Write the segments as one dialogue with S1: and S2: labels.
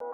S1: How's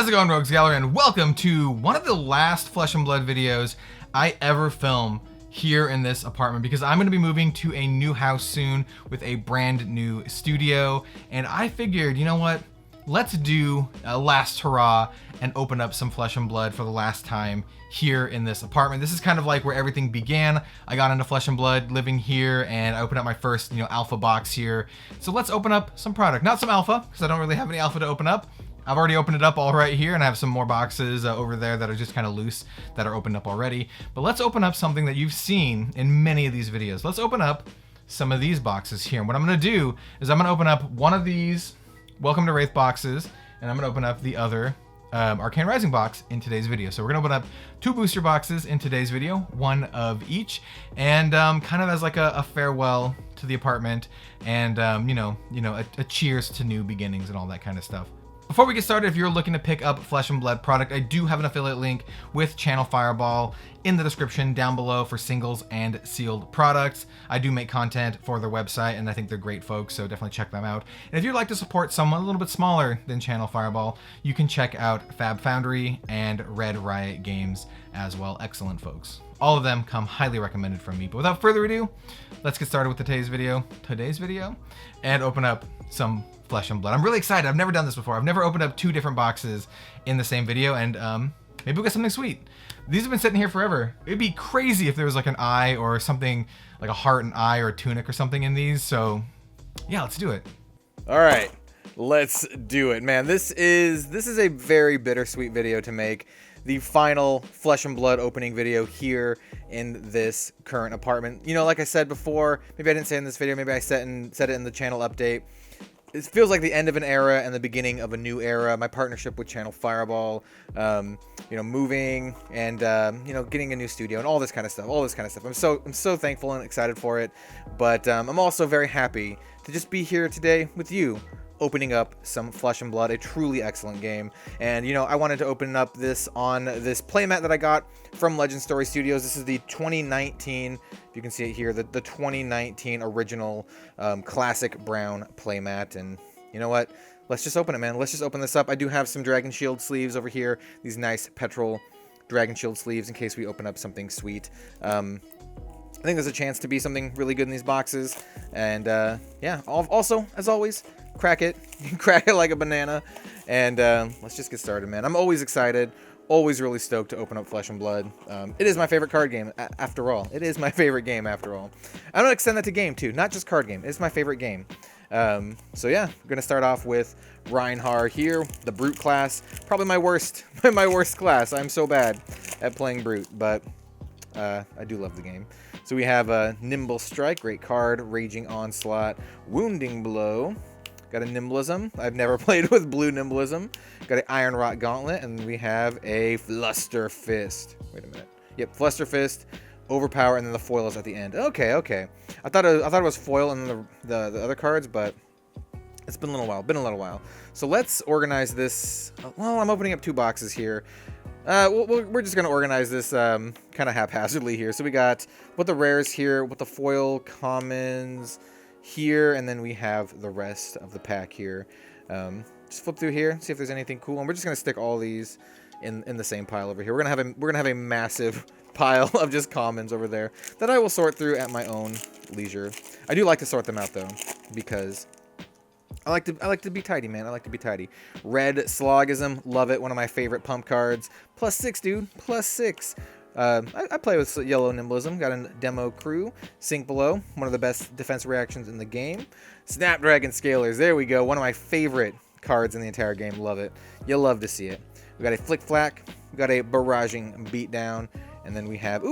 S1: it going, Rogues Gallery, and welcome to one of the last Flesh and Blood videos I ever film here in this apartment, because I'm going to be moving to a new house soon with a brand new studio, and I figured, you know what, let's do a last hurrah and open up some Flesh and Blood for the last time here in this apartment. This is kind of like where everything began. I got into Flesh and Blood living here, and I opened up my first, alpha box here. So let's open up some product. Not some alpha, because I don't really have any alpha to open up. I've already opened it up all right here, and I have some more boxes over there that are just kind of loose that are opened up already. But let's open up something that you've seen in many of these videos. Let's open up some of these boxes here. And what I'm going to do is I'm going to open up one of these Welcome to Rathe boxes, and I'm going to open up the other Arcane Rising box in today's video. So we're going to open up two booster boxes in today's video, one of each, and kind of as like a farewell to the apartment, and a cheers to new beginnings and all that kind of stuff. Before we get started, if you're looking to pick up Flesh and Blood product, I do have an affiliate link with Channel Fireball in the description down below for singles and sealed products. I do make content for their website, and I think they're great folks, so definitely check them out. And if you'd like to support someone a little bit smaller than Channel Fireball, you can check out FAB Foundry and Red Riot Games as well. Excellent folks. All of them come highly recommended from me. But without further ado, let's get started with today's video, and open up some Flesh and Blood. I'm really excited. I've never done this before. I've never opened up two different boxes in the same video, and maybe we'll get something sweet. These have been sitting here forever. It'd be crazy if there was like an eye or something, like a heart and eye or a tunic or something in these. So yeah, let's do it.
S2: All right, let's do it, man. This is a very bittersweet video to make. The final Flesh and Blood opening video here in this current apartment. Like I said before, maybe I didn't say it in this video, maybe I said it in the channel update. It feels like the end of an era and the beginning of a new era. My partnership with Channel Fireball, moving and getting a new studio and all this kind of stuff. I'm so thankful and excited for it, but I'm also very happy to just be here today with you, opening up some Flesh and Blood, a truly excellent game. And I wanted to open up this on this playmat that I got from Legend Story Studios. This is the 2019, if you can see it here, the 2019 original classic brown playmat. And you know what? Let's just open it, man. Let's just open this up. I do have some Dragon Shield sleeves over here, these nice petrol Dragon Shield sleeves in case we open up something sweet. I think there's a chance to be something really good in these boxes. And yeah, also, as always, crack it like a banana, and let's just get started, man. I'm always excited, always really stoked to open up Flesh and Blood. It is my favorite card game, after all. It is my favorite game, after all. I'm gonna extend that to game too, not just card game. It's my favorite game. So yeah, we're gonna start off with Reinhardt here, the Brute class. Probably my worst class. I'm so bad at playing Brute, but I do love the game. So we have a Nimble Strike, great card. Raging Onslaught, Wounding Blow. Got a Nimblism. I've never played with blue Nimblism. Got an Iron Rot Gauntlet, and we have a Fluster Fist. Wait a minute. Yep, Fluster Fist, Overpower, and then the foil is at the end. Okay. I thought it was foil and then the other cards, but it's been a little while. So let's organize this. Well, I'm opening up two boxes here. We're just gonna organize this kind of haphazardly here. So we got what the rares here, what the foil commons here, and then we have the rest of the pack here. Just flip through here, see if there's anything cool, and we're just gonna stick all these in the same pile over here. We're gonna have a massive pile of just commons over there that I will sort through at my own leisure. I do like to sort them out though, because I like to be tidy, man. I like to be tidy. Red Slogism, love it. One of my favorite pump cards. +6, dude. +6. I play with yellow Nimblism. Got a Demo Crew. Sink Below. One of the best defense reactions in the game. Snapdragon Scalers. There we go. One of my favorite cards in the entire game. Love it. You'll love to see it. We got a Flick Flack. We got a Barraging Beatdown. And then we have,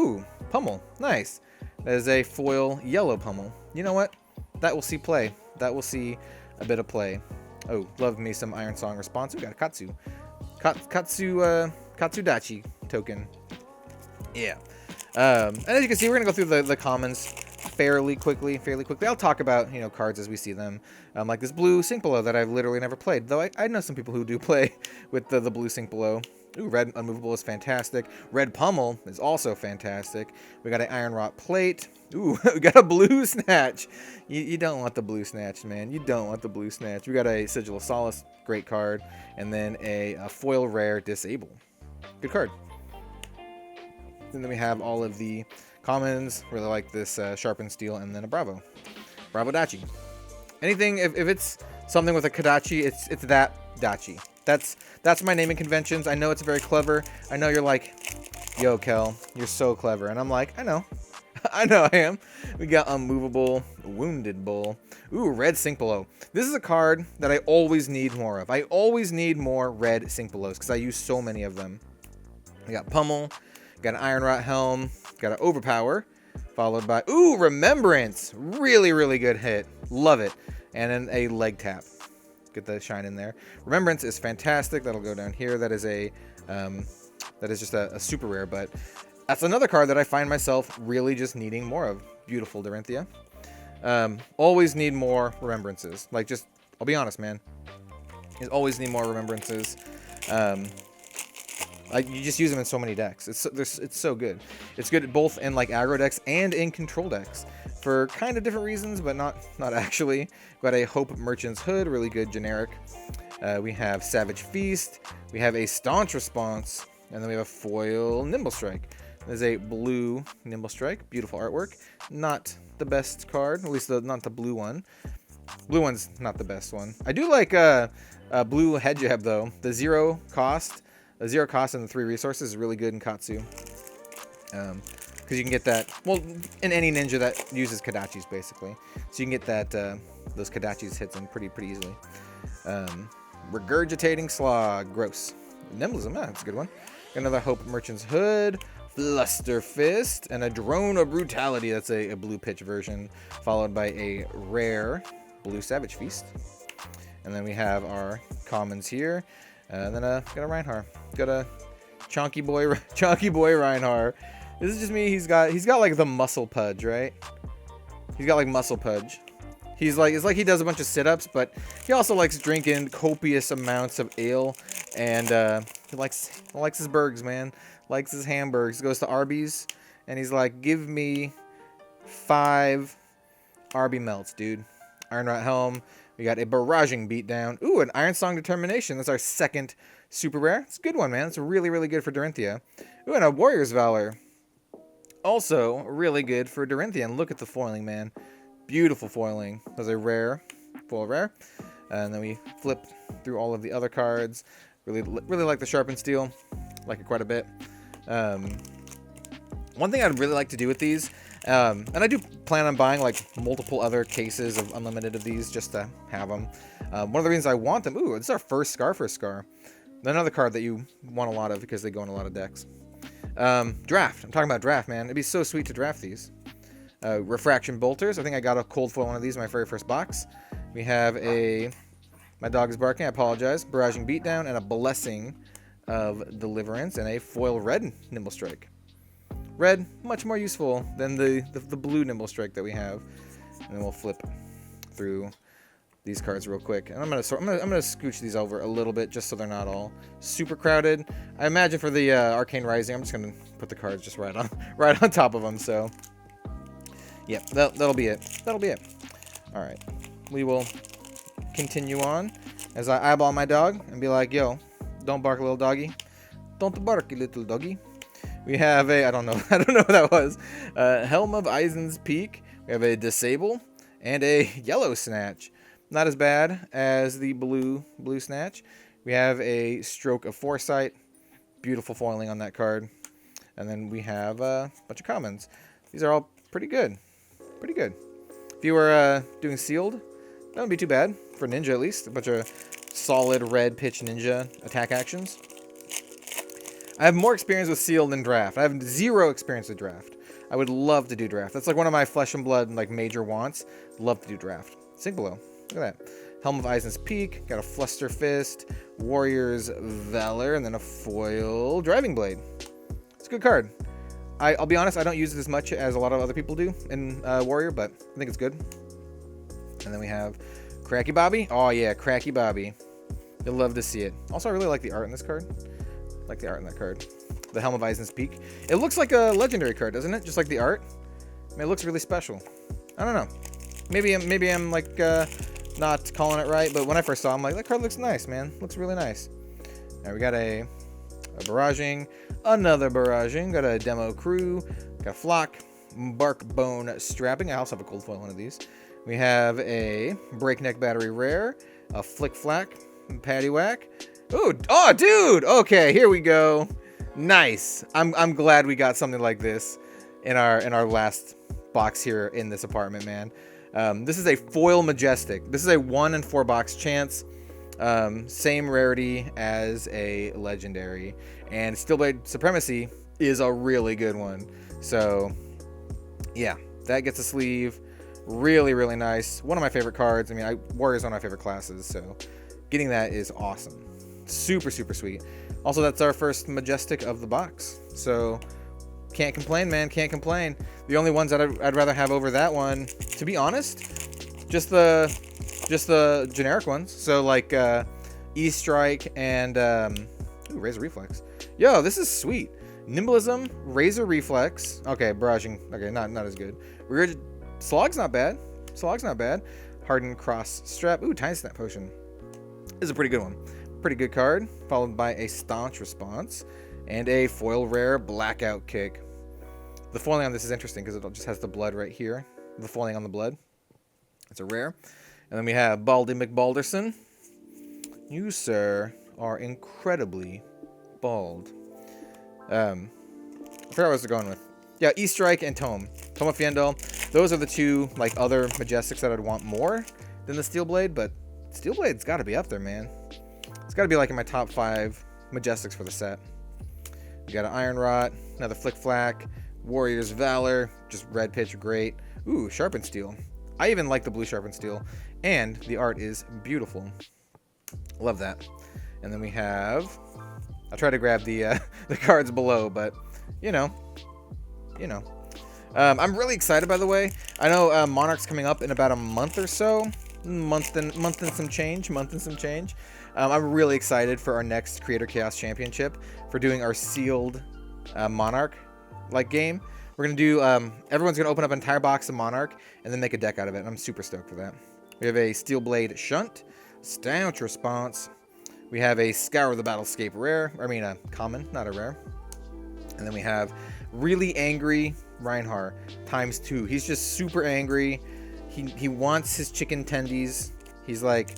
S2: Pummel. Nice. That is a foil yellow Pummel. You know what? That will see play. That will see a bit of play. Oh, love me some Iron Song Response. We got a Katsudachi token. Yeah. And as you can see, we're gonna go through the commons fairly quickly. I'll talk about cards as we see them. Like this blue Sink Below that I've literally never played, though I know some people who do play with the blue Sink Below. Ooh, red unmovable is fantastic. Red pummel is also fantastic. We got an iron wrought plate. Ooh, we got a blue snatch. You don't want the blue snatch, man. You don't want the blue snatch. We got a Sigil of Solace, great card, and then a foil rare disable. Good card. And then we have all of the commons. Really like this sharpened steel, and then a Bravo. Bravo Dachi. Anything, if it's something with a Kadachi, it's that Dachi. That's my naming conventions. I know it's very clever. I know you're like, yo, Kel, you're so clever. And I'm like, I know. I know I am. We got Unmovable, Wounded Bull. Ooh, Red Sink Below. This is a card that I always need more of. I always need more red Sink Belows because I use so many of them. We got Pummel, got an Iron Rot Helm, got an Overpower, followed by, ooh, Remembrance. Really, really good hit. Love it. And then a Leg Tap. Get the shine in there. Remembrance is fantastic. That'll go down here. That is just a super rare, but that's another card that I find myself really just needing more of. Beautiful Dorinthia. Always need more Remembrances. Like, just, I'll be honest, man. You always need more Remembrances. Like, you just use them in so many decks. It's so good. It's good both in like aggro decks and in control decks for kind of different reasons, but not actually. Got a Hope Merchant's Hood, really good generic. We have Savage Feast. We have a Staunch Response, and then we have a foil Nimble Strike. There's a blue Nimble Strike, beautiful artwork. Not the best card, at least not the blue one. Blue one's not the best one. I do like blue Hedgehog though. The zero cost and the 3 resources is really good in Katsu. Because you can get that, well, in any ninja that uses Kadachis, basically. So you can get that those Kadachis hits in pretty easily. Regurgitating Slog, gross. Nimblism, that's a good one. Got another Hope Merchant's Hood, Fluster Fist, and a Drone of Brutality. That's a blue pitch version, followed by a rare blue Savage Feast. And then we have our commons here. And then got a Reinhardt. Got a Chonky boy Reinhardt. This is just me. He's got like the muscle pudge, right? He's got like muscle pudge. It's like he does a bunch of sit-ups, but he also likes drinking copious amounts of ale, and he likes his burgers, man. Likes his hamburgers. Goes to Arby's, and he's like, give me 5 Arby melts, dude. Iron Rot Helm. We got a Barraging Beatdown. Ooh, an Iron Song Determination. That's our second super rare. It's a good one, man. It's really, really good for Dorinthia. Ooh, and a Warrior's Valor. Also, really good for Dorinthia. And look at the foiling, man. Beautiful foiling. There's a rare, foil rare. And then we flip through all of the other cards. Really like the Sharpened Steel. Like it quite a bit. One thing I'd really like to do with these, and I do plan on buying like multiple other cases of unlimited of these just to have them. One of the reasons I want them, ooh, it's our first Scar for a Scar. Another card that you want a lot of because they go in a lot of decks. Draft. I'm talking about draft, man. It'd be so sweet to draft these. Refraction Bolters. I think I got a cold foil one of these in my very first box. We have a, my dog is barking, I apologize, Barraging Beatdown, and a Blessing of Deliverance, and a foil red Nimble Strike. Red, much more useful than the blue Nimble Strike that we have. And then we'll flip through these cards real quick. And I'm gonna scooch these over a little bit just so they're not all super crowded. I imagine for the Arcane Rising, I'm just gonna put the cards just right on top of them. So, yep, that'll be it. That'll be it. All right, we will continue on as I eyeball my dog and be like, yo, don't bark, little doggy. Don't bark, little doggy. We have a, I don't know what that was. Helm of Eisen's Peak. We have a Disable and a Yellow Snatch. Not as bad as the blue Snatch. We have a Stroke of Foresight. Beautiful foiling on that card. And then we have a bunch of commons. These are all pretty good. Pretty good. If you were doing sealed, that wouldn't be too bad. For ninja at least. A bunch of solid red pitch ninja attack actions. I have more experience with sealed than draft. I have 0 experience with draft. I would love to do draft. That's like one of my Flesh and Blood like major wants. Love to do draft. Sink below. Look at that. Helm of Eisen's Peak. Got a Fluster Fist. Warrior's Valor. And then a foil Driving Blade. It's a good card. I'll be honest, I don't use it as much as a lot of other people do in Warrior, but I think it's good. And then we have Cracky Barbee. Oh yeah, Cracky Barbee. You'll love to see it. Also, I really like the art in this card. Like the art in that card. The Helm of Eisen's Peak. It looks like a legendary card, doesn't it? Just like the art. I mean, it looks really special. I don't know. Maybe I'm like not calling it right, but when I first saw it, I'm like, that card looks nice, man. Looks really nice. All right, we got a barraging, another barraging. Got a demo crew. Got a flock, bark bone strapping. I also have a cold foil one of these. We have a breakneck battery rare, a flick flack, patty whack. Ooh, oh, dude. Okay, here we go. Nice. I'm glad we got something like this in our last box here in this apartment, man. This is a foil majestic. This is a 1 in 4 box chance. Same rarity as a legendary, and Steelblade Supremacy is a really good one. So yeah, that gets a sleeve. Really, really nice. One of my favorite cards. I mean, Warrior's one of my favorite classes, so getting that is awesome. Super, super sweet. Also, that's our first majestic of the box, so can't complain, man. Can't complain. The only ones that I'd rather have over that one, to be honest, just the generic ones. So like E-Strike and ooh, Razor Reflex. Yo, this is sweet. Nimblism, Razor Reflex. Okay, barraging. Okay, not as good. Slog's not bad. Slog's not bad. Hardened Cross Strap. Ooh, Tiny Snap Potion. This is a pretty good one. Pretty good card. Followed by a Staunch Response. And a foil rare Blackout Kick. The foiling on this is interesting because it just has the blood right here. The foiling on the blood. It's a rare. And then we have Baldy McBalderson. You, sir, are incredibly bald. I forgot what I was going with. Yeah, E-Strike and Tome. Tome of Fiendel. Those are the two, like, other Majestics that I'd want more than the Steelblade, but Steelblade's got to be up there, man. It's got to be, like, in my top 5 Majestics for the set. We got an Iron Rot, another Flick Flack, Warrior's Valor, just red pitch, great. Ooh, Sharpened Steel. I even like the blue Sharpened Steel, and the art is beautiful. Love that. And then we have... I'll try to grab the cards below, but, you know. I'm really excited, by the way. I know Monarch's coming up in about a month or so. Month and some change. I'm really excited for our next Creator Chaos Championship for doing our sealed Monarch-like game. We're going to do... everyone's going to open up an entire box of Monarch and then make a deck out of it. And I'm super stoked for that. We have a Steelblade Shunt. Staunch Response. We have a Scour the Battlescape rare. I mean, a common, not a rare. And then we have Really Angry Reinhardt ×2. He's just super angry. He wants his chicken tendies. He's like,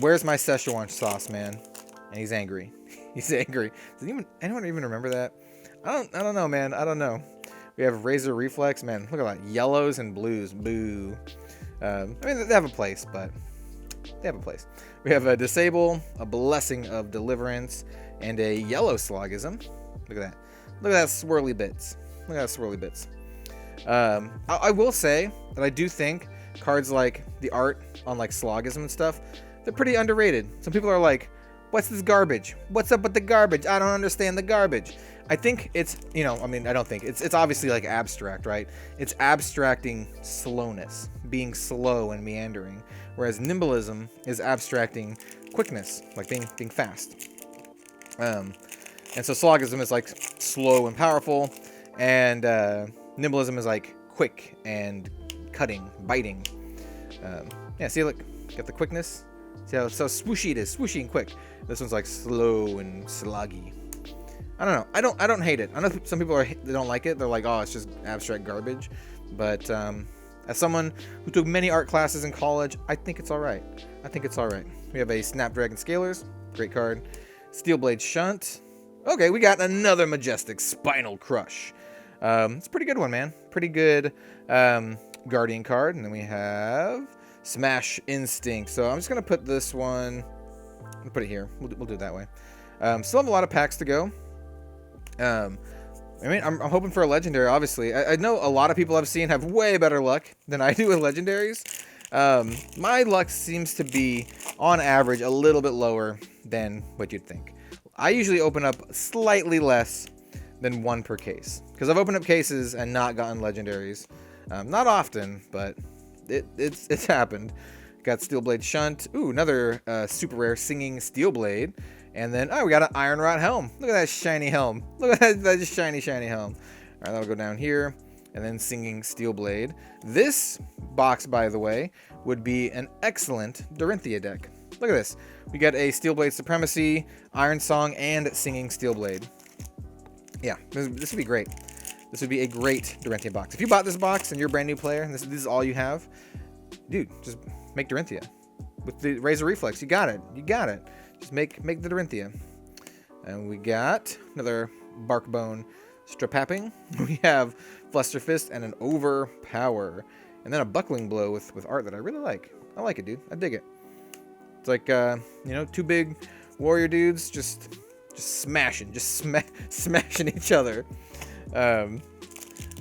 S2: where's my Szechuan sauce, man? And he's angry. He's angry. Does anyone even remember that? I don't know, man. I don't know. We have Razor Reflex. Man, look at that. Yellows and blues. Boo. I mean, they have a place, but they have a place. We have a Disable, a Blessing of Deliverance, and a Yellow Slogism. Look at that. Look at that swirly bits. Look at that swirly bits. I will say that I do think cards like the art on like Slogism and stuff, they're pretty underrated. Some people are like, what's this garbage? What's up with the garbage? I don't understand the garbage. I think it's, you know, I mean, I don't think. It's obviously like abstract, right? It's abstracting slowness, being slow and meandering. Whereas Nimblism is abstracting quickness, like being fast. And so Slogism is like slow and powerful, and Nimblism is like quick and cutting, biting. Yeah, see, look, got the quickness. See how swooshy it is, swooshy and quick. This one's like slow and sluggy. I don't know. I don't hate it. I know some people they don't like it. They're like, oh, it's just abstract garbage. But as someone who took many art classes in college, I think it's all right. I think it's all right. We have a Snapdragon Scalers, great card. Steelblade Shunt. Okay, we got another Majestic Spinal Crush. It's a pretty good one, man. Pretty good Guardian card. And then we have Smash Instinct. So I'm just going to put this one... I'm going to put it here. We'll do it that way. Still have a lot of packs to go. I mean, I'm hoping for a Legendary, obviously. I know a lot of people I've seen have way better luck than I do with Legendaries. My luck seems to be, on average, a little bit lower than what you'd think. I usually open up slightly less than 1 per case. Because I've opened up cases and not gotten Legendaries. Not often, but it's happened. Got Steelblade Shunt. Ooh, another super rare Singing Steelblade. And then, oh, we got an Iron Rot helm. Look at that shiny helm. Look at that shiny helm. All right, that'll go down here. And then Singing Steelblade. This box, by the way, would be an excellent Dorinthia deck. Look at this. We got a Steelblade Supremacy, Iron Song, and Singing Steelblade. Yeah, this would be great. This would be a great Dorinthia box. If you bought this box and you're a brand new player, and this is all you have, dude, just make Dorinthia. With the Razor Reflex, you got it. You got it. Just make the Dorinthia. And we got another Barkbone Strapapping. We have Fluster Fist and an Overpower. And then a Buckling Blow with art that I really like. I like it, dude. I dig it. It's like, you know, two big warrior dudes just smashing. Just smashing each other.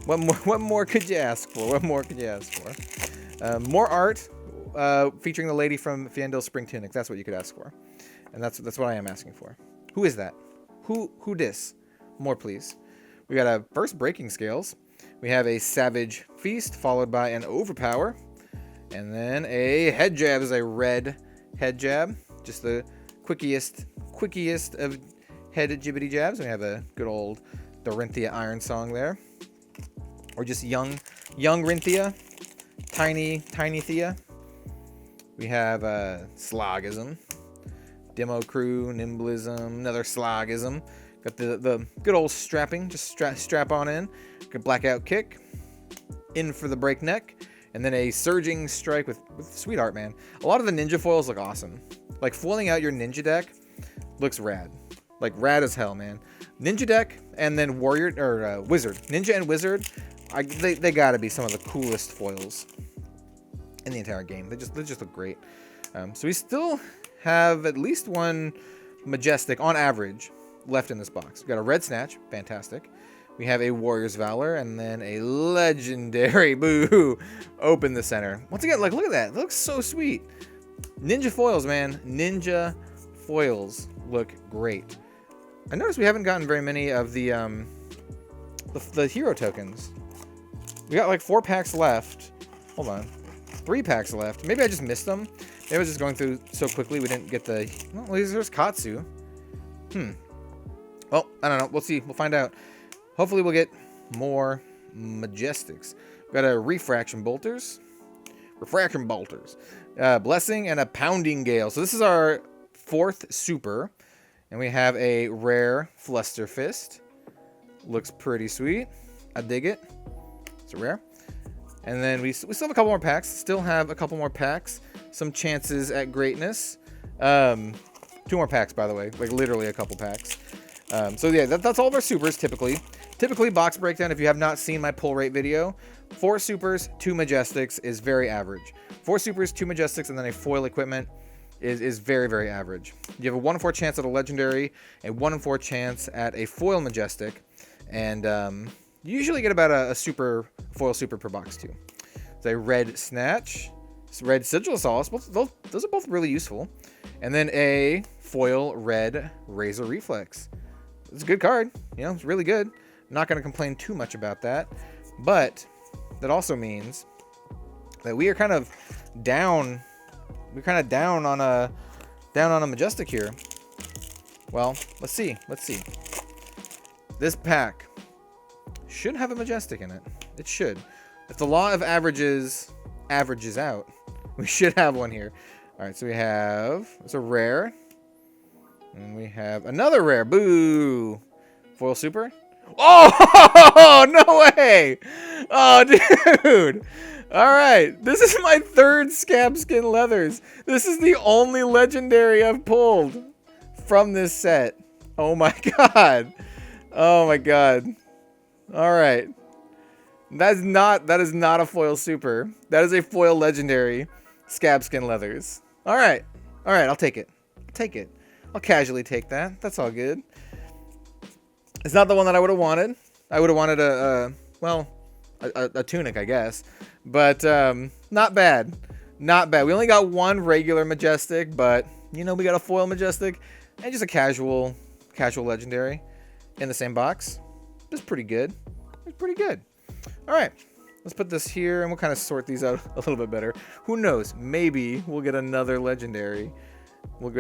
S2: What more could you ask for? What more could you ask for? More art featuring the lady from Fiendel Spring Tunic. That's what you could ask for. And that's what I am asking for. Who is that? Who dis? More, please. We got a first Breaking Scales. We have a Savage Feast, followed by an Overpower. And then a Head Jab is a red Head Jab. Just the quickiest of head jibbity jabs. We have a good old Dorinthia Iron Song there. Or just young Rinthia. Tiny Thea. We have Slogism. Demo Crew, Nimblism, another Slogism. Got the good old strapping, just strap on in. Got Blackout Kick, in for the Breakneck, and then a Surging Strike with sweet art, man. A lot of the ninja foils look awesome. Like foiling out your ninja deck looks rad, like rad as hell, man. Ninja deck and then warrior or wizard, ninja and wizard, they gotta be some of the coolest foils in the entire game. They just look great. So we still have at least one Majestic on average left in this box. We got a Red Snatch, fantastic. We have a Warrior's Valor, and then a legendary boo. Open the center. Once again, like, look at that. It looks so sweet. Ninja foils, man. Ninja foils look great. I noticed we haven't gotten very many of the hero tokens. We got like 4 packs left. Hold on. 3 packs left. Maybe I just missed them. Maybe I was just going through so quickly we didn't get the... Well, there's Katsu. Well, I don't know. We'll see. We'll find out. Hopefully we'll get more Majestics. We've got a Refraction Bolters. Blessing and a Pounding Gale. So this is our 4th super. And we have a rare Fluster Fist. Looks pretty sweet. I dig it. It's a rare. And then we still have a couple more packs. Still have a couple more packs. Some chances at greatness. 2 more packs, by the way. Like, literally a couple packs. So, yeah, that's all of our supers, typically. Typically, box breakdown, if you have not seen my pull rate video, 4 supers, 2 Majestics is very average. 4 supers, 2 Majestics, and then a foil equipment is very, very average. You have a 1 in 4 chance at a legendary, a 1 in 4 chance at a foil Majestic, and you usually get about a foil super per box, too. It's a Red Snatch, Red Sigil Solace. Those are both really useful. And then a foil red Razor Reflex. It's a good card. You know, it's really good. I'm not going to complain too much about that. But that also means that we are kind of down. We're kind of down on a Majestic here. Well, let's see. This pack should have a Majestic in it. It should. If the law of averages out, we should have one here. All right, so we have, it's a rare. And we have another rare. Boo! Foil super. Oh, no way! Oh, dude! All right, this is my 3rd Scab Skin Leathers. This is the only legendary I've pulled from this set. Oh my god. Oh my god. All right. That is not a foil super. That is a foil legendary Scab Skin Leathers. All right, I'll take it. I'll casually take that. That's all good. It's not the one that I would have wanted. I would have wanted a tunic, I guess. But not bad. Not bad. We only got 1 regular Majestic, but you know, we got a foil Majestic and just a casual legendary in the same box. It's pretty good. All right. Let's put this here, and we'll kind of sort these out a little bit better. Who knows? Maybe we'll get another legendary. All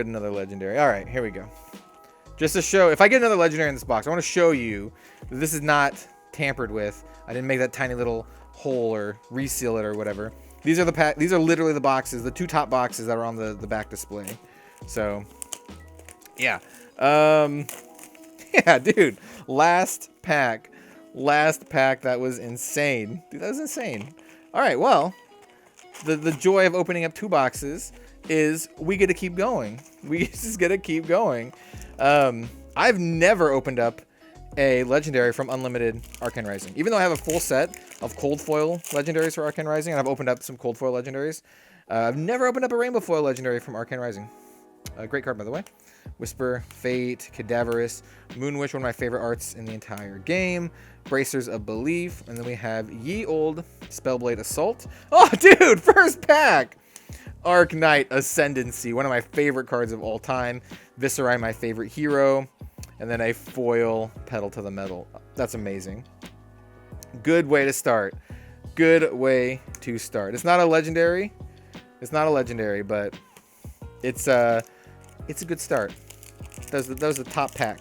S2: right, here we go. Just to show, if I get another legendary in this box, I want to show you that this is not tampered with. I didn't make that tiny little hole or reseal it or whatever. These are the these are literally the boxes, the 2 top boxes that are on the back display. So, yeah. Yeah, dude. Last pack. That was insane. Dude, that was insane. All right, well, the joy of opening up 2 boxes is we get to keep going. We just get to keep going. I've never opened up a legendary from Unlimited Arcane Rising. Even though I have a full set of cold foil legendaries for Arcane Rising, and I've opened up some cold foil legendaries, I've never opened up a rainbow foil legendary from Arcane Rising. Great card, by the way. Whisper, Fate, Cadaverous, Moonwish, one of my favorite arts in the entire game. Bracers of Belief, and then we have Ye Old Spellblade Assault. Oh, dude, first pack! Arknight Ascendancy, one of my favorite cards of all time. Viserai, my favorite hero. And then a foil Pedal to the Metal. That's amazing. Good way to start. Good way to start. It's not a legendary. It's not a legendary, but it's a good start. That was the top pack.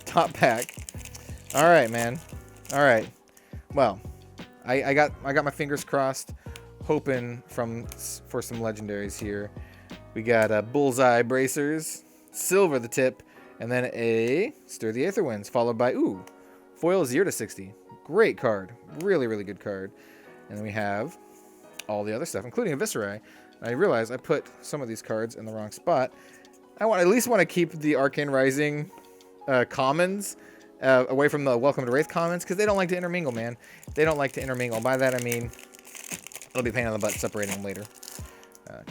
S2: Top pack. All right, man. All right. Well, I got my fingers crossed, hoping for some legendaries here. We got Bullseye Bracers, Silver the Tip, and then a Stir the Aether Winds, followed by foil 0 to 60. Great card. Really, really good card. And then we have all the other stuff, including a Viserai. I realize I put some of these cards in the wrong spot. I at least want to keep the Arcane Rising commons away from the Welcome to Rathe commons, because they don't like to intermingle, man. They don't like to intermingle. By that I mean it'll be a pain in the butt separating them later.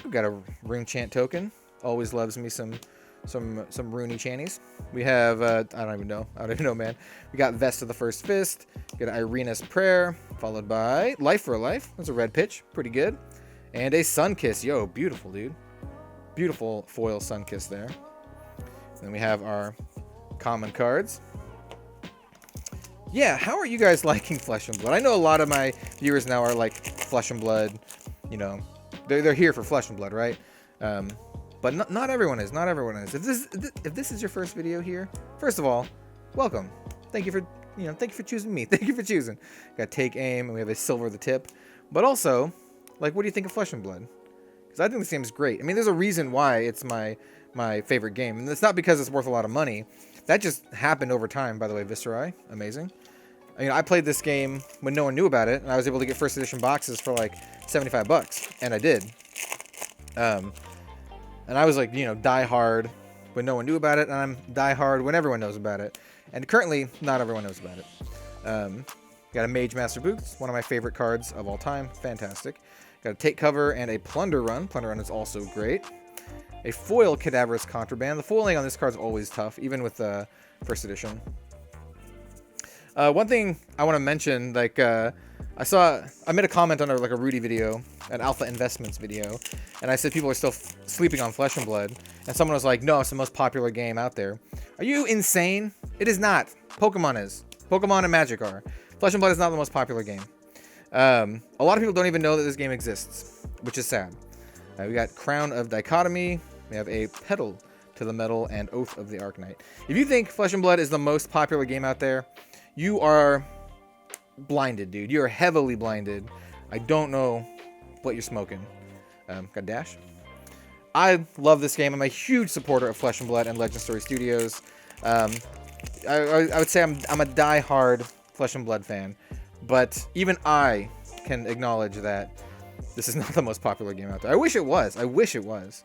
S2: We've got a Rune Chant token. Always loves me some Rooney Channies. We have I don't even know, man. We got Vest of the First Fist. We got Irina's Prayer, followed by Life for a Life. That's a red pitch, pretty good. And a Sunkiss. Yo, beautiful, dude. Beautiful foil Sunkiss there. And then we have our common cards. Yeah, how are you guys liking Flesh and Blood? I know a lot of my viewers now are like Flesh and Blood. You know, they're here for Flesh and Blood, right? But not everyone is. Not everyone is. If this is your first video here, first of all, welcome. Thank you for choosing me. Thank you for choosing. Got Take Aim, and we have a Silver the Tip. But also, like, what do you think of Flesh and Blood? Because I think this game is great. I mean, there's a reason why it's my favorite game, and it's not because it's worth a lot of money. That just happened over time, by the way. Viserai, amazing. I mean, I played this game when no one knew about it, and I was able to get first edition boxes for like $75, and I did. And I was like, die hard when no one knew about it, and I'm die hard when everyone knows about it. And currently, not everyone knows about it. Got a Mage Master Boots, one of my favorite cards of all time. Fantastic. Got a Take Cover and a Plunder Run. Plunder Run is also great. A foil Cadaverous Contraband. The foiling on this card is always tough, even with the first edition. One thing I want to mention, like, I made a comment under like a Rudy video, an Alpha Investments video, and I said people are still sleeping on Flesh and Blood, and someone was like, no, it's the most popular game out there. Are you insane? It is not. Pokemon is. Pokemon and Magic are. Flesh and Blood is not the most popular game. A lot of people don't even know that this game exists, which is sad. We got Crown of Dichotomy. We have a Pedal to the Metal and Oath of the Arknight. If you think Flesh and Blood is the most popular game out there, you are blinded, dude. You're heavily blinded. I don't know what you're smoking. Got Dash. I love this game. I'm a huge supporter of Flesh and Blood and Legend Story Studios. I would say I'm a die-hard Flesh and Blood fan, but even I can acknowledge that this is not the most popular game out there. I wish it was. I wish it was,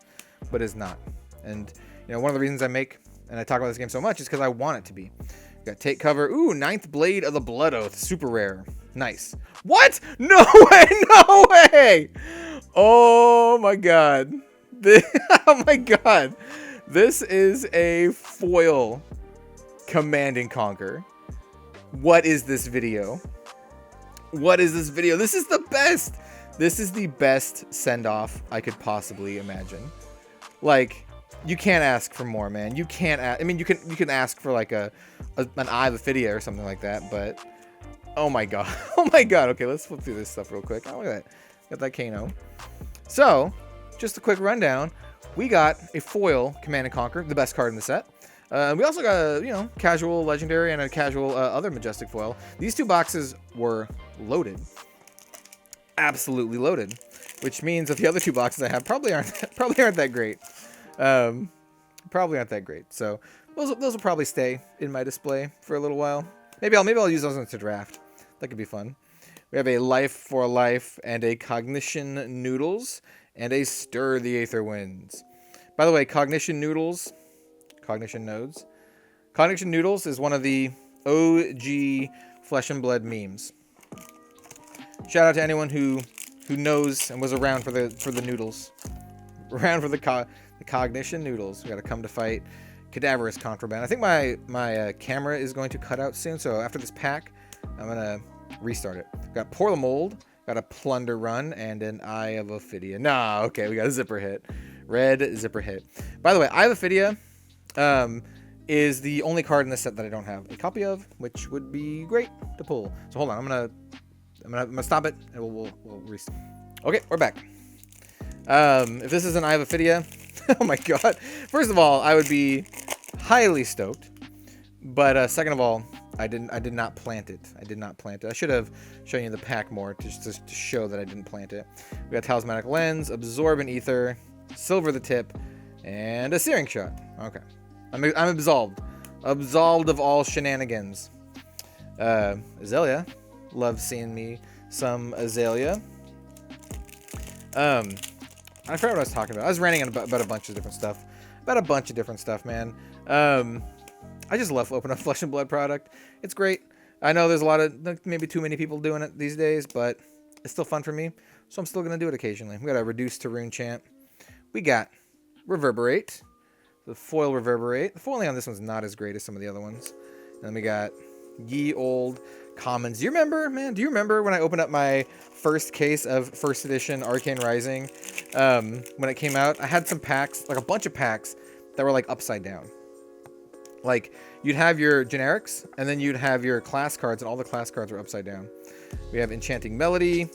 S2: but it's not. And one of the reasons I make and I talk about this game so much is because I want it to be. We got Take Cover. Ooh, Ninth Blade of the Blood Oath, super rare. Nice. What? No way! No way! Oh my god. Oh my god. This is a foil Command and Conquer. What is this video? What is this video? This is the best. This is the best send-off I could possibly imagine. Like, you can't ask for more, man. You can't ask. I mean, you can ask for like an Eye of Ophidia or something like that, but oh my god. Oh my god. Okay, let's flip through this stuff real quick. Oh, look at that. Got that Kano. So, just a quick rundown. We got a foil Command and Conquer, the best card in the set. We also got a, you know, casual legendary and a casual other majestic foil. These 2 boxes were loaded. Absolutely loaded. Which means that the other 2 boxes I have probably aren't that great. Probably aren't that great. So those will probably stay in my display for a little while. Maybe I'll use those into draft. That could be fun. We have a Life for Life and a Cognition Noodles and a Stir the Aether Winds. By the way, Cognition Noodles is one of the OG Flesh and Blood memes. Shout out to anyone who knows and was around for the noodles. Around for the Cognition Noodles. We got to come to fight Cadaverous Contraband. I think my camera is going to cut out soon, so after this pack, I'm going to restart it. Got Pour the Mold, got a Plunder Run, and an Eye of Ophidia. Nah, okay, we got a Zipper Hit. Red Zipper Hit. By the way, Eye of Ophidia is the only card in this set that I don't have a copy of, which would be great to pull. So hold on, I'm gonna stop it, and we'll restart. Okay, we're back. If this is an Eye of Ophidia, oh my god. First of all, I would be highly stoked. But second of all, I did not plant it. I should have shown you the pack more just to show that I didn't plant it. We got Talismanic Lens, Absorbent Ether, Silver the Tip, and a Searing Shot. Okay. I'm absolved. Absolved of all shenanigans. Azalea. Love seeing me some Azalea. I forgot what I was talking about. I was ranting about a bunch of different stuff. Man. I just love opening a Flesh and Blood product. It's great. I know there's a lot of, maybe too many people doing it these days, but it's still fun for me. So I'm still going to do it occasionally. We got a Reduce to Rune Chant. We got Reverberate. The foil Reverberate. The foiling on this one's not as great as some of the other ones. And then we got Ye Old Commons. Do you remember, man? Do you remember when I opened up my first case of first edition Arcane Rising? When it came out, I had some packs, like a bunch of packs that were like upside down. Like, you'd have your generics, and then you'd have your class cards, and all the class cards were upside down. We have Enchanting Melody,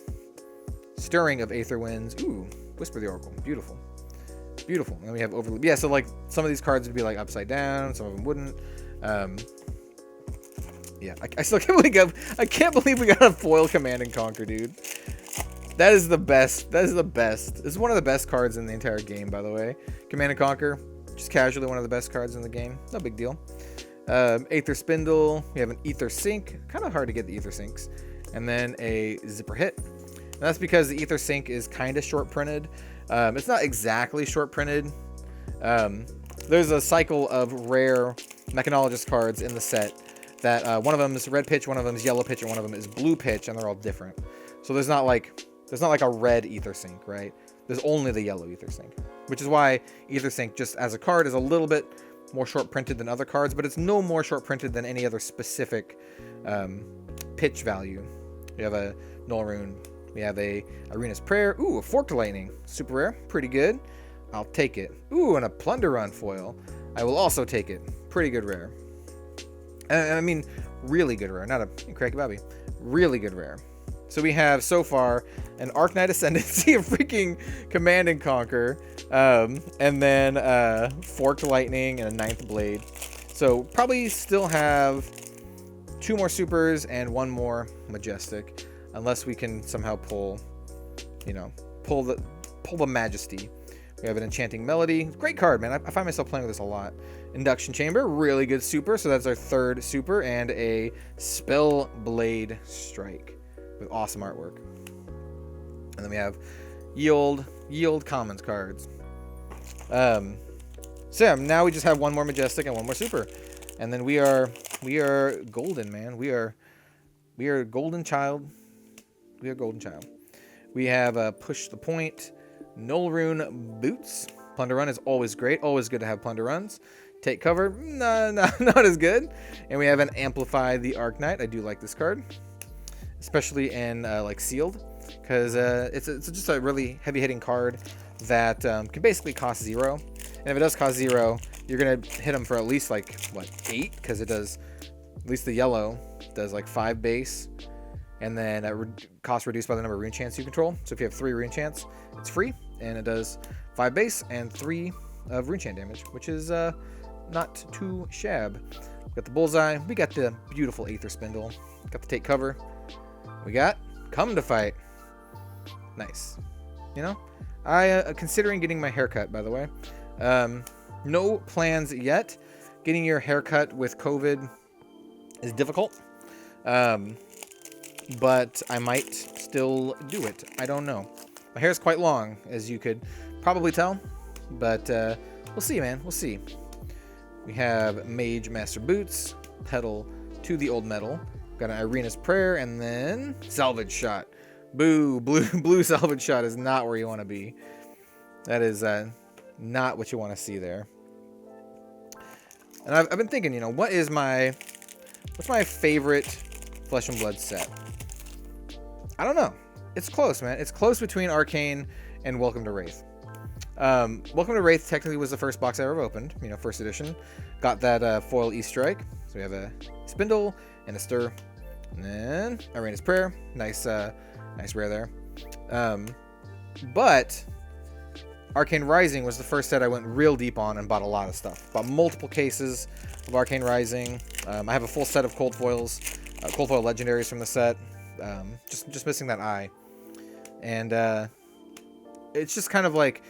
S2: Stirring of Aether Winds. Ooh, Whisper the Oracle. Beautiful. Beautiful. And then we have Overleap. Yeah, so, like, some of these cards would be, like, upside down. Some of them wouldn't. Yeah, I still can't believe we got a foil Command and Conquer, dude. That is the best. That is the best. This is one of the best cards in the entire game, by the way. Command and Conquer. Just casually one of the best cards in the game. No big deal. Aether Spindle. We have an Ether Sink. Kind of hard to get the Ether Sinks. And then a Zipper Hit. And that's because the Ether Sink is kind of short printed. It's not exactly short printed. There's a cycle of rare Mechanologist cards in the set that one of them is red pitch, one of them is yellow pitch, and one of them is blue pitch, and they're all different. So there's not like a red Ether Sink, right? There's only the yellow Ether Sink, which is why Ether Sink just as a card is a little bit more short printed than other cards, but it's no more short printed than any other specific pitch value. We have a Null Rune. We have a Arena's Prayer. Ooh, a Forked Lightning. Super rare. Pretty good. I'll take it. Ooh, and a Plunder Run foil. I will also take it. Pretty good rare. I mean, really good rare. Not a cracky Bobby. Really good rare. So we have, so far, an Arknight Ascendancy, a freaking Command and Conquer, and then Forked Lightning and a Ninth Blade. So probably still have 2 more Supers and 1 more Majestic, unless we can somehow pull the Majesty. We have an Enchanting Melody. Great card, man. I find myself playing with this a lot. Induction Chamber, really good super. So that's our 3rd super, and a Spell Blade Strike with awesome artwork. And then we have Yield Commons cards. So yeah, now we just have 1 more Majestic and 1 more super, and then we are golden, man. We are Golden Child. We are Golden Child. We have Push the Point, Null Rune Boots. Plunder Run is always great. Always good to have Plunder Runs. Take Cover, no, not as good. And we have an Amplify the Arknight. I do like this card, especially in like sealed, because it's just a really heavy hitting card that can basically cost 0. And if it does cost 0, you're gonna hit them for at least like what, 8, because it does, at least the yellow does like 5 base, and then cost reduced by the number of rune chants you control. So if you have 3 rune chants, it's free, and it does 5 base and 3 of rune chant damage, which is not too shab. We got the Bullseye. We got the beautiful Aether Spindle. Got the Take Cover. We got Come to Fight. Nice. You know, I considering getting my haircut, by the way. No plans yet. Getting your haircut with COVID is difficult. But I might still do it. I don't know. My hair is quite long, as you could probably tell. But we'll see, man. We'll see. We have Mage Master Boots, Pedal to the Old Metal. Got an Irina's Prayer, and then Salvage Shot. Boo, blue Salvage Shot is not where you want to be. That is not what you want to see there. And I've been thinking, you know, what's my favorite Flesh and Blood set? I don't know. It's close, man. It's close between Arcane and Welcome to Rathe. Welcome to Rathe technically was the first box I ever opened, you know, first edition. Got that foil E-Strike. So we have a Spindle and a Stir. And then Irina's Prayer. Nice rare there. But Arcane Rising was the first set I went real deep on and bought a lot of stuff. Bought multiple cases of Arcane Rising. I have a full set of cold foils, cold foil legendaries from the set. Just missing that eye. And it's just kind of like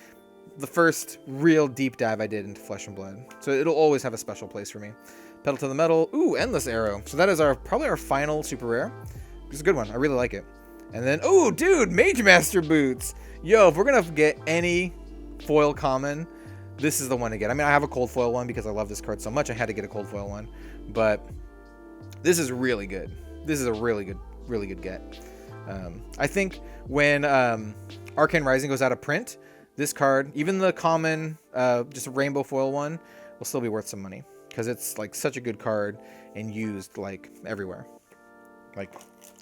S2: the first real deep dive I did into Flesh and Blood. So it'll always have a special place for me. Pedal to the Metal. Ooh, Endless Arrow. So that is probably our final super rare. It's a good one. I really like it. And then, ooh, dude, Mage Master Boots. Yo, if we're going to get any foil common, this is the one to get. I mean, I have a cold foil one because I love this card so much. I had to get a cold foil one. But this is really good. This is a really good get. I think when Arcane Rising goes out of print, this card, even the common, just a rainbow foil one, will still be worth some money. Because it's like such a good card and used like everywhere. Like,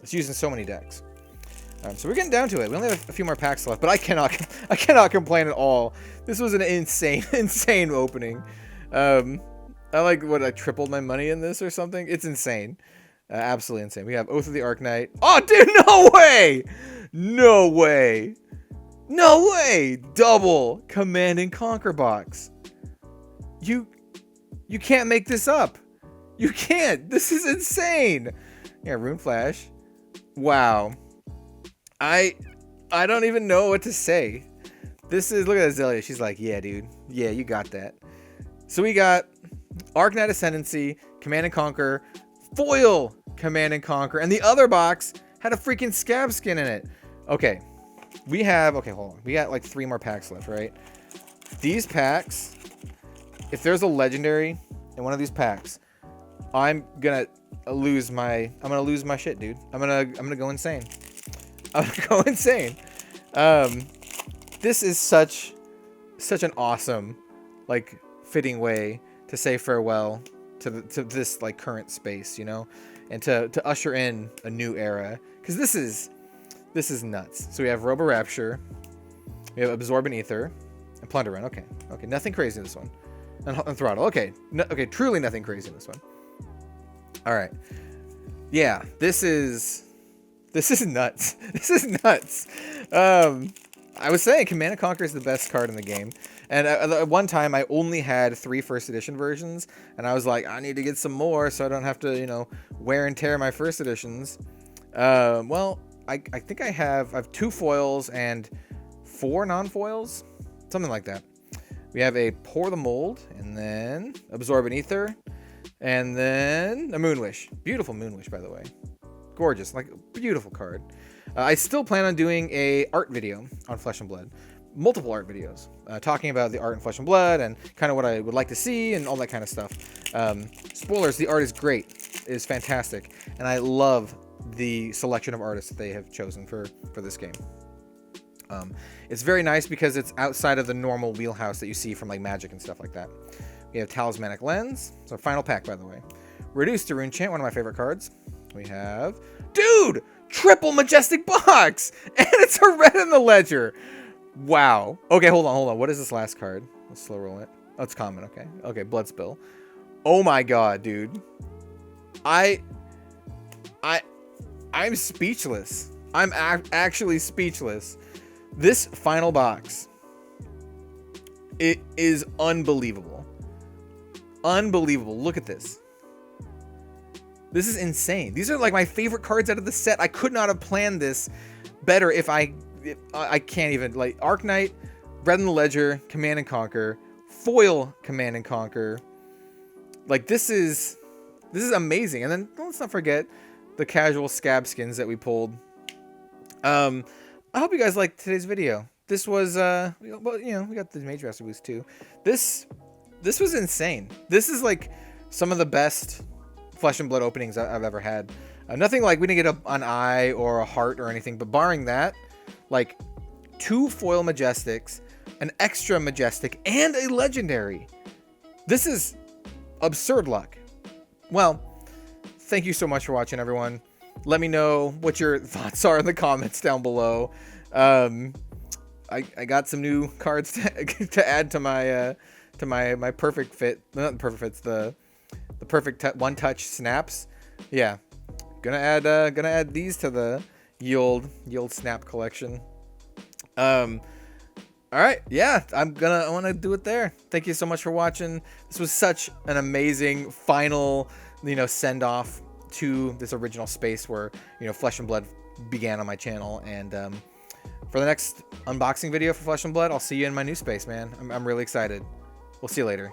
S2: it's used in so many decks. So we're getting down to it. We only have a few more packs left, but I cannot complain at all. This was an insane opening. I like I tripled my money in this or something. It's insane. Absolutely insane. We have Oath of the Arknight. Oh, dude, no way! No way! No way! Double Command and Conquer box. You can't make this up. You can't. This is insane. Yeah, Rune Flash. Wow. I don't even know what to say. This is, look at Azalea. She's like, yeah, dude. Yeah, you got that. So we got Arknight Ascendancy, Command and Conquer, foil Command and Conquer, and the other box had a freaking scab skin in it. Okay. Okay, hold on. We got like 3 more packs left, right? These packs, if there's a legendary in one of these packs, I'm gonna lose my shit, dude. I'm gonna go insane. I'm gonna go insane. This is such an awesome, like, fitting way to say farewell to this like current space, you know, and to usher in a new era, because this is nuts. So we have Robo Rapture, we have Absorbent Ether, and Plunder Run. Okay, nothing crazy in this one. And Throttle. Okay, truly nothing crazy in this one. All right, yeah, this is nuts. This is nuts. I was saying Command and Conquer is the best card in the game. And at one time, I only had 3 first edition versions. And I was like, I need to get some more so I don't have to, you know, wear and tear my first editions. Well, I think I have 2 foils and 4 non-foils. Something like that. We have a Pour the Mold, and then Absorb an Ether, and then a Moonwish. Beautiful Moonwish, by the way. Gorgeous, like, beautiful card. I still plan on doing a art video on Flesh and Blood. Multiple art videos. Talking about the art in Flesh and Blood and kind of what I would like to see and all that kind of stuff. Spoilers, the art is great. It is fantastic. And I love the selection of artists that they have chosen for this game. It's very nice because it's outside of the normal wheelhouse that you see from like Magic and stuff like that. We have Talismanic Lens. It's our final pack, by the way. Reduced to Rune Chant, one of my favorite cards. We have, dude, triple Majestic Box, and it's a red in the ledger. Wow. Okay, hold on. What is this last card? Let's slow roll it. Oh, it's common. Okay, Blood Spill. Oh my god, dude. I'm speechless. I'm actually speechless. This final box, it is unbelievable. Unbelievable. Look at this. This is insane. These are like my favorite cards out of the set. I could not have planned this better if I can't even, like, Arc Knight, Bread in the Ledger, Command and Conquer, foil Command and Conquer. Like, this is amazing. And then let's not forget the casual scab skins that we pulled. I hope you guys liked today's video. This was well, you know, we got the Mage Master boost too. This was insane. This is like some of the best Flesh and Blood openings I've ever had. Nothing like, we didn't get an eye or a heart or anything, but barring that, like 2 foil Majestics, an extra Majestic, and a Legendary. This is absurd luck. Well, thank you so much for watching, everyone. Let me know what your thoughts are in the comments down below. I got some new cards to add to my perfect fit. Not the perfect fits, the perfect one touch snaps. Yeah, gonna add these to the yield snap collection. All right, yeah, I want to do it there. Thank you so much for watching. This was such an amazing final, you know, send off to this original space where, you know, Flesh and Blood began on my channel. And for the next unboxing video for Flesh and Blood, I'll see you in my new space, man. I'm really excited. We'll see you later.